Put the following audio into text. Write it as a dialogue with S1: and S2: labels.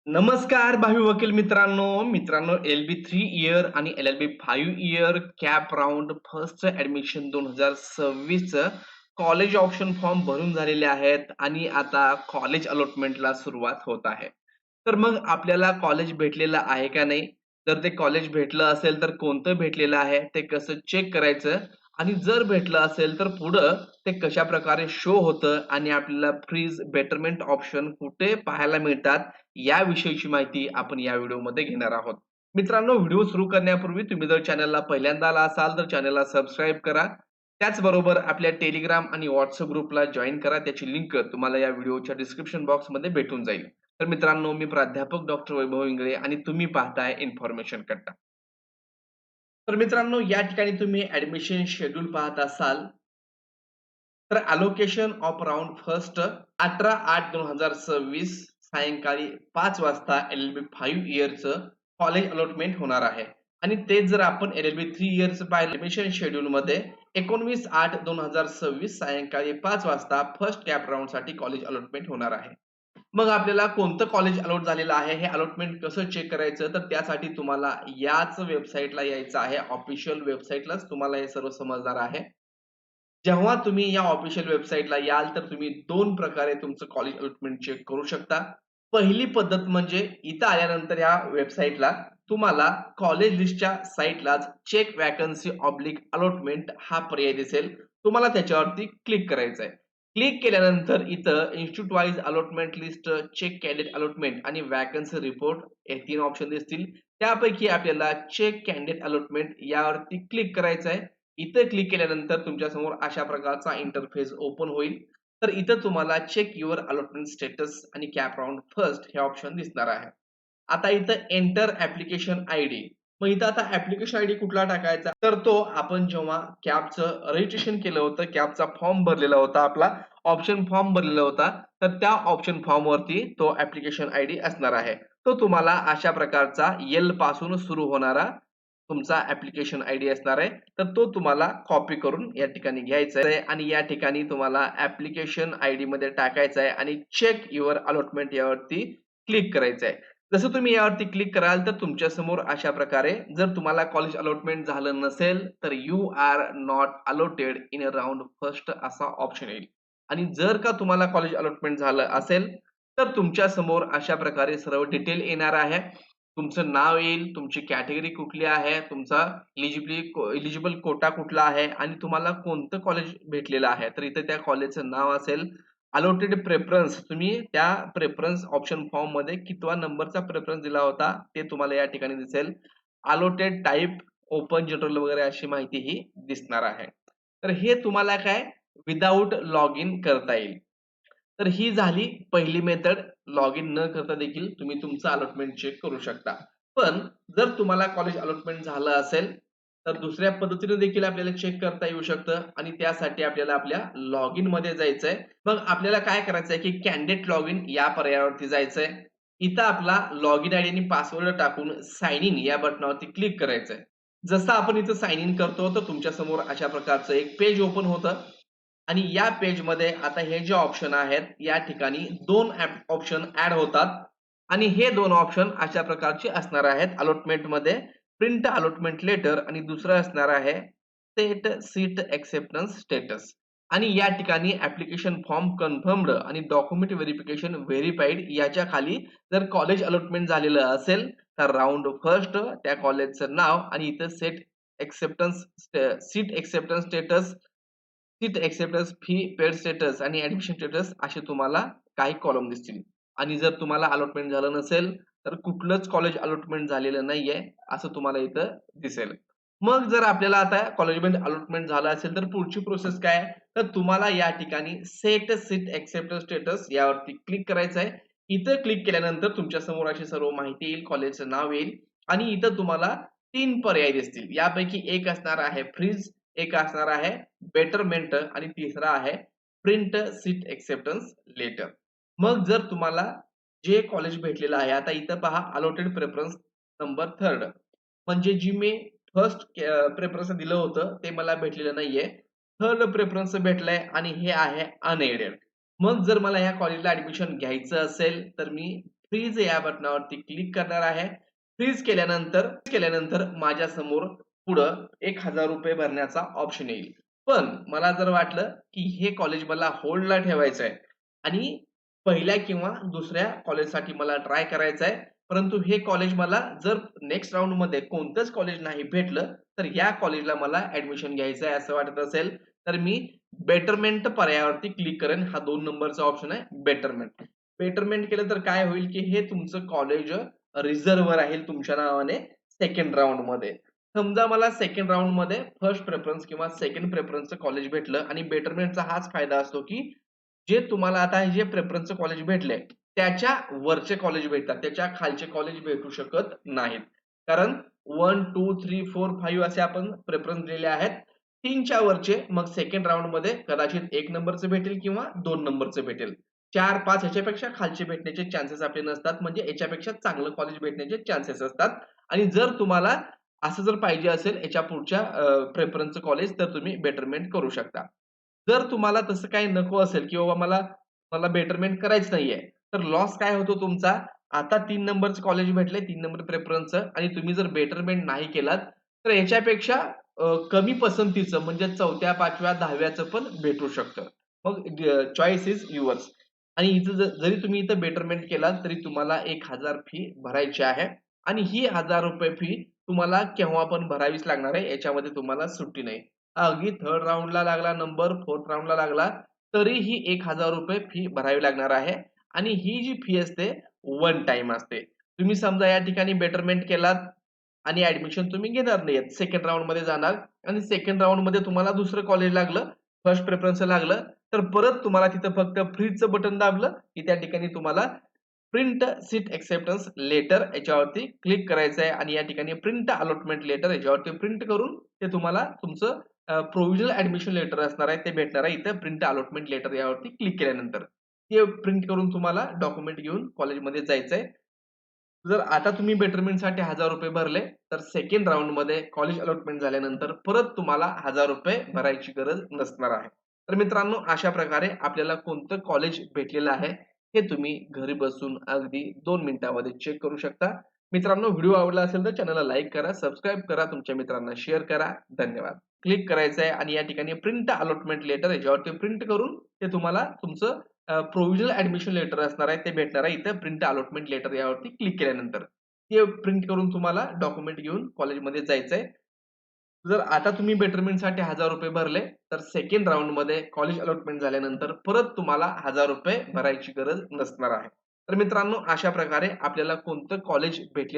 S1: नमस्कार भावी वकील मित्रांनो LB3 इयर आणि LLB 5 year cap round first admission 2026 च कॉलेज ऑप्शन फॉर्म भरून झालेले आहेत आणि आता कॉलेज अलॉटमेंटला सुरुवात होत आहे. तर मग आपल्याला कॉलेज भेटलेलं आहे का नाही? जर ते कॉलेज भेटलं असेल तर कोणतं भेटलेलं आहे? ते कसं चेक करायचं? आणि जर भेटलं असेल तर पुढं ते कशाप्रकारे शो होतं आणि आपल्याला फ्रीज बेटरमेंट ऑप्शन कुठे पाहायला मिळतात? याविषयीची माहिती आपण या व्हिडिओमध्ये घेणार आहोत. मित्रांनो, व्हिडिओ सुरू करण्यापूर्वी तुम्ही जर चॅनलला पहिल्यांदा आला असाल तर चॅनलला सबस्क्राईब करा. त्याचबरोबर आपल्या टेलिग्राम आणि व्हॉट्सअप ग्रुपला जॉईन करा. त्याची लिंक तुम्हाला या व्हिडिओच्या डिस्क्रिप्शन बॉक्समध्ये भेटून जाईल. तर मित्रांनो, मी प्राध्यापक डॉक्टर वैभव इंगळे आणि तुम्ही पाहताय इन्फॉर्मेशन कट्टा. तर मित्रांनो, या ठिकाणी तुम्ही ऍडमिशन शेड्यूल पाहत असाल तर अलोकेशन ऑफ राउंड फर्स्ट 18/8/2026 सायंकाळी 5 वाजता LLB 5 इयरचं कॉलेज अलॉटमेंट होणार आहे. आणि तेच जर आपण LLB 3 इयरचं पाहिलं ऍडमिशन शेड्यूल मध्ये 19/8/2026 सायंकाळी 5 वाजता फर्स्ट कॅप राउंड साठी कॉलेज अलॉटमेंट होणार आहे. मग आपल्याला कोणतं कॉलेज अलॉट झालेलं आहे हे अलॉटमेंट कसं चेक करायचं तर त्यासाठी तुम्हाला याच वेबसाईटला यायचं आहे. ऑफिशियल वेबसाईटलाच तुम्हाला हे सर्व समजणार आहे. जेव्हा तुम्ही या ऑफिशियल वेबसाईटला याल तर तुम्ही दोन प्रकारे तुमचं कॉलेज अलॉटमेंट चेक करू शकता. पहिली पद्धत म्हणजे इथं आल्यानंतर या वेबसाईटला तुम्हाला कॉलेज लिस्टच्या साईटलाच चेक वॅकन्सी ऑब्लिक अलॉटमेंट हा पर्याय दिसेल. तुम्हाला त्याच्यावरती क्लिक करायचं आहे. क्लिक केल्यानंतर इथं institute wise allotment list, check candidate allotment आणि वॅकन्सी रिपोर्ट हे 3 ऑप्शन दिसतील. त्यापैकी आपल्याला चेक कॅन्डिडेट अलॉटमेंट यावरती क्लिक करायचं आहे. इथे क्लिक केल्यानंतर तुमच्या समोर अशा प्रकारचा इंटरफेस ओपन होईल. तर इथं तुम्हाला चेक युअर अलॉटमेंट स्टेटस आणि कॅप राउंड फर्स्ट हे ऑप्शन दिसणार आहे. आता इथं एंटर ऍप्लिकेशन आयडी. मग इथं आता ऍप्लिकेशन आयडी कुठला टाकायचा तर तो आपण जेव्हा कॅपचं रजिस्ट्रेशन केलं होतं, कॅपचा फॉर्म भरलेला होता, आपला ऑप्शन फॉर्म भरलेला होता, तर त्या ऑप्शन फॉर्म वरती तो ऍप्लिकेशन आयडी असणार आहे. तो तुम्हाला अशा प्रकारचा एल पासून सुरू होणारा तुमचा ऍप्लिकेशन आयडी असणार आहे. तर तो तुम्हाला कॉपी करून या ठिकाणी घ्यायचा आहे आणि या ठिकाणी तुम्हाला ऍप्लिकेशन आयडी मध्ये टाकायचा आहे आणि चेक युअर अलॉटमेंट यावरती क्लिक करायचं आहे. जसं तुम्ही यावरती क्लिक कराल तर तुमच्या समोर अशा प्रकारे जर तुम्हाला कॉलेज अलॉटमेंट झालं नसेल तर you are not allotted in a round first असा ऑप्शन येईल. आणि जर का तुम्हाला कॉलेज अलॉटमेंट झालं असेल तर तुमच्या समोर अशा प्रकारे सर्व डिटेल येणार आहे. तुमचं नाव येईल, तुमची कॅटेगरी कुठली आहे, तुमचा इलिजिबल कोटा कुठला आहे आणि तुम्हाला कोणतं कॉलेज भेटलेलं आहे. तर इथे त्या कॉलेजचं नाव असेल. अलॉटेड प्रेफरन्स तुम्ही त्या प्रेफरन्स ऑप्शन फॉर्म मध्ये कितवा नंबरचा प्रेफरन्स दिला होता ते तुम्हाला या ठिकाणी दिसेल. अलॉटेड टाइप, ओपन जनरल वगैरे अशी माहिती ही दिसणार आहे. तर हे तुम्हाला काय विदाऊट लॉग इन करता येईल. तर ही झाली पहिली मेथड. लॉग इन न करता देखील तुम्ही तुमचं अलॉटमेंट चेक करू शकता. पण जर तुम्हाला कॉलेज अलॉटमेंट झालं असेल तर दुसऱ्या पद्धतीने देखील आपल्याला चेक करता येऊ शकतं आणि त्यासाठी आपल्याला आपल्या लॉग इन मध्ये जायचंय. मग आपल्याला काय करायचंय की कॅन्डिडेट लॉग इन या पर्यायावरती जायचंय. इथं आपला लॉग इन आयडी आणि पासवर्ड टाकून साइन इन या बटनावरती क्लिक करायचंय. जसं आपण इथं साइन इन करतो तर तुमच्या समोर अशा प्रकारचं एक पेज ओपन होतं. आणि या पेज मध्ये आता हे जे ऑप्शन आहेत या ठिकाणी दोन ऑप्शन ऍड होतात आणि हे दोन ऑप्शन अशा प्रकारचे असणार आहेत अलॉटमेंट मध्ये. प्रिंट अलॉटमेंट लेटर आणि दुसरं असणार आहे सेट सीट एक्सेप्टन्स स्टेटस. आणि या ठिकाणी ऍप्लिकेशन फॉर्म कन्फर्म्ड आणि डॉक्युमेंट व्हेरिफिकेशन व्हेरीफाईड याच्या खाली जर कॉलेज अलॉटमेंट झालेलं असेल तर राऊंड फर्स्ट त्या कॉलेजचं नाव आणि इथं set acceptance seat acceptance status, seat acceptance fee paid status आणि ऍडमिशन स्टेटस असे तुम्हाला काही कॉलम दिसतील. आणि जर तुम्हाला अलॉटमेंट झालं नसेल तर कुठलंच कॉलेज अलॉटमेंट झालेलं नाहीये असं तुम्हाला इथं दिसेल. मग जर आपल्याला आता कॉलेजमध्ये अलॉटमेंट झालं असेल तर पुढची प्रोसेस काय आहे? तर तुम्हाला या ठिकाणी सेट सीट एक्सेप्टन्स स्टेटस यावरती क्लिक करायचं आहे. इथं क्लिक केल्यानंतर तुमच्या समोर अशी सर्व माहिती येईल, कॉलेजचं नाव येईल आणि इथं तुम्हाला 3 पर्याय दिसतील. यापैकी एक असणार आहे फ्रीज, एक असणार आहे बेटरमेंट आणि तिसरा आहे प्रिंट सीट एक्सेप्टन्स लेटर. मग जर तुम्हाला जे कॉलेज भेटलेलं आहे, आता इथं पहा अलॉटेड प्रेफरन्स नंबर थर्ड म्हणजे जी मी फर्स्ट प्रेफरन्स दिलं होतं ते मला भेटलेलं नाहीये. थर्ड प्रेफरन्स भेटलंय आणि हे आहे अनएडेड. मग जर मला ह्या कॉलेजला ऍडमिशन घ्यायचं असेल तर मी फ्रीज या बटनावरती क्लिक करणार आहे. फ्रीज केल्यानंतर माझ्या समोर पुढं ₹1000 भरण्याचा ऑप्शन येईल. पण मला जर वाटलं, की हे कॉलेज मला होल्डला ठेवायचं आहे आणि पहिल्या किंवा दुसऱ्या कॉलेजसाठी मला ट्राय करायचं आहे. परंतु हे कॉलेज मला जर नेक्स्ट राउंडमध्ये कोणतंच कॉलेज नाही भेटलं, तर या कॉलेजला मला ॲडमिशन घ्यायचं आहे असं वाटत असेल, तर मी बेटरमेंट पर्यायावरती क्लिक करेन. हा 2 नंबरचा ऑप्शन आहे बेटरमेंट. बेटरमेंट केलं तर काय होईल, की हे तुमचं कॉलेज रिझर्व्हवर राहील तुमच्या नावाने सेकंड राउंडमध्ये. समजा मला सेकंड राउंडमध्ये फर्स्ट प्रेफरन्स किंवा सेकंड प्रेफरन्सचं कॉलेज भेटलं आणि बेटरमेंटचा हाच फायदा असतो, की जे तुम्हाला आता हे जे प्रेफरन्सचं कॉलेज भेटलंय, त्याच्या वरचे कॉलेज भेटतात. त्याच्या खालचे कॉलेज भेटू शकत नाहीत. कारण 1, 2, 3, 4, 5 असे आपण प्रेफरन्स दिलेले आहेत. 3च्या वरचे मग सेकंड राउंडमध्ये कदाचित 1 नंबरचं भेटेल किंवा 2 नंबरचं भेटेल. 4, 5 ह्याच्यापेक्षा खालचे भेटण्याचे चान्सेस आपले नसतात. म्हणजे याच्यापेक्षा चांगलं कॉलेज भेटण्याचे चान्सेस असतात. आणि जर तुम्हाला असं जर पाहिजे असेल याच्या पुढच्या प्रेफरन्सचं कॉलेज तर तुम्ही बेटरमेंट करू शकता. जर तुम्हाला तसं काही नको असेल, की बाबा मला मला बेटरमेंट करायचं नाहीये, तर लॉस काय होतो तुमचा? आता 3 नंबरचं कॉलेज भेटलंय, 3 नंबर प्रेफरन्सचं आणि तुम्ही जर बेटरमेंट नाही केलात, तर याच्यापेक्षा कमी पसंतीचं म्हणजे 4थ्या, 5व्या, 10व्याचं पण भेटू शकतं. मग चॉईस इज युअर्स. आणि इथं जरी तुम्ही इथं बेटरमेंट केलात, तरी तुम्हाला 1000 फी भरायची आहे आणि ही ₹1000 फी तुम्हाला केव्हा पण भरावीच लागणार आहे. याच्यामध्ये तुम्हाला सुट्टी नाही. अगदी थर्ड राउंडला लागला नंबर, फोर्थ राउंडला लागला, तरीही ₹1000 फी भरावी लागणार आहे आणि ही जी फी असते वन टाईम असते. तुम्ही समजा या ठिकाणी बेटरमेंट केलात आणि ॲडमिशन तुम्ही घेणार नाहीयेत. सेकंड राउंडमध्ये जाणार आणि सेकंड राउंडमध्ये तुम्हाला दुसरं कॉलेज लागलं, फर्स्ट प्रेफरन्सचं लागलं, तर परत तुम्हाला तिथं फक्त फ्रीजचं बटन दाबलं, की त्या ठिकाणी तुम्हाला प्रिंट सीट एक्सेप्टन्स लेटर याच्यावरती क्लिक करायचं आहे आणि या ठिकाणी प्रिंट अलॉटमेंट लेटर याच्यावरती प्रिंट करून ते तुम्हाला तुमचं प्रोव्हिजनल ॲडमिशन लेटर असणार आहे, ते भेटणार आहे इथं प्रिंट अलॉटमेंट लेटर यावरती क्लिक केल्यानंतर. ते प्रिंट करून तुम्हाला डॉक्युमेंट घेऊन कॉलेजमध्ये जायचंय. जर आता तुम्ही बेटरमेंटसाठी ₹1000 भरले, तर सेकंड राउंडमध्ये कॉलेज अलॉटमेंट झाल्यानंतर परत तुम्हाला ₹1000 भरायची गरज नसणार आहे. तर मित्रांनो, अशा प्रकारे आपल्याला कोणतं कॉलेज भेटलेलं आहे, हे तुम्ही घरी बसून अगदी 2 मिनिटामध्ये चेक करू शकता. मित्रांनो, व्हिडिओ आवडला असेल तर चॅनलला लाईक करा, सबस्क्राईब करा, तुमच्या मित्रांना शेअर करा. धन्यवाद. क्लिक करायचं आहे आणि या ठिकाणी प्रिंट अलॉटमेंट लेटर याच्यावरती प्रिंट करून ते तुम्हाला तुमचं प्रोव्हिजनल ॲडमिशन लेटर असणार आहे, ते भेटणार आहे इथं प्रिंट अलॉटमेंट लेटर यावरती क्लिक केल्यानंतर. ते प्रिंट करून तुम्हाला डॉक्युमेंट घेऊन कॉलेजमध्ये जायचंय. जर आता तुम्ही बेटरमेंटसाठी ₹1000 भरले, तर सेकंड राउंडमध्ये कॉलेज अलॉटमेंट झाल्यानंतर परत तुम्हाला ₹1000 भरायची गरज नसणार आहे. तर मित्रांनो, अशा प्रकारे आपल्याला कोणतं कॉलेज भेटलेलं